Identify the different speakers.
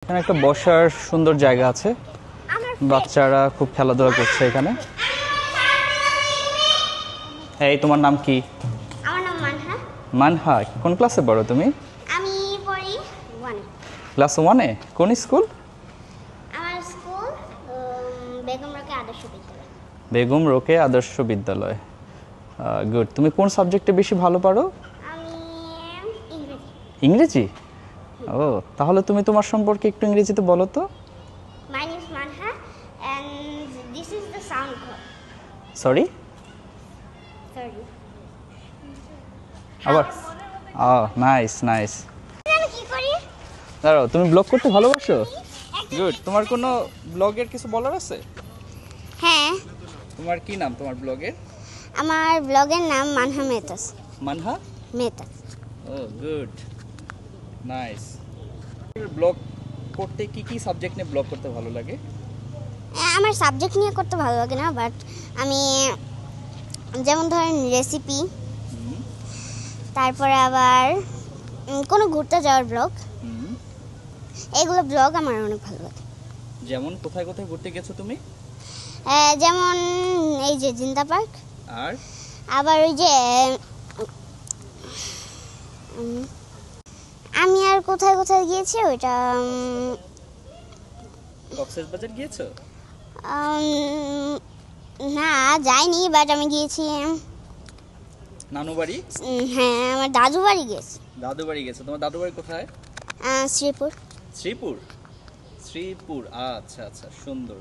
Speaker 1: এখানে একটা বসার সুন্দর জায়গা আছে, বাচ্চারা খুব খেলাধুলা করছে এখানে। এই তোমার নাম কি?
Speaker 2: আমার নাম মানহা।
Speaker 1: মানহা, কোন ক্লাসে পড়ো তুমি?
Speaker 2: আমি পড়ি 1
Speaker 1: ক্লাস 1-এ। কোন স্কুল?
Speaker 2: আমার স্কুল বেগম রোকেয়া আদর্শ বিদ্যালয়।
Speaker 1: বেগম রোকেয়া আদর্শ বিদ্যালয়। গুড। তুমি কোন সাবজেক্টে বেশি ভালো পারো?
Speaker 2: আমি ইংরেজি।
Speaker 1: ইংরেজি? ও, তাহলে তুমি তোমার সম্পর্কে একটু ইংরেজিতে বলো তো।
Speaker 2: My name is Manha and this is the sound code.
Speaker 1: Sorry?
Speaker 2: Sorry.
Speaker 1: আবার? Nice nice.
Speaker 2: আমি কি করি?
Speaker 1: দাঁড়াও, তুমি ব্লগ করতে ভালোবাসো? গুড। তোমার কোনো ব্লগের কিছু বলার আছে?
Speaker 2: হ্যাঁ,
Speaker 1: তোমার কি নাম তোমার ব্লগের?
Speaker 2: আমার ব্লগের নাম মানহা মেহতাজ।
Speaker 1: মানহা?
Speaker 2: মেহতাজ।
Speaker 1: ও গুড, নাইস। ব্লগ করতে কি কি সাবজেক্ট নিয়ে ব্লগ করতে ভালো লাগে?
Speaker 2: আমার সাবজেক্ট নিয়ে করতে ভালো লাগে না, বাট আমি যেমন ধরেন রেসিপি, তারপরে আবার কোনো ঘুরতে যাওয়ার ব্লগ, এগুলো ব্লগ আমার অনেক ভালো লাগে।
Speaker 1: যেমন কোথায় কোথায় ঘুরতে গেছো তুমি?
Speaker 2: যেমন এই যে জিন্দা পার্ক,
Speaker 1: আর
Speaker 2: আবার ওই যে আমি আর কোথায় কোথায় গিয়েছি ওইটা
Speaker 1: কক্সবাজার গিয়েছো?
Speaker 2: না যাইনি, বাট আমি গিয়েছি
Speaker 1: নানু বাড়ি?
Speaker 2: হ্যাঁ, আমার দাদু বাড়ি গেছি।
Speaker 1: দাদু বাড়ি গেছো। তোমার দাদু বাড়ি কোথায়?
Speaker 2: শ্রীপুর।
Speaker 1: শ্রীপুর? শ্রীপুর, আচ্ছা আচ্ছা, সুন্দর।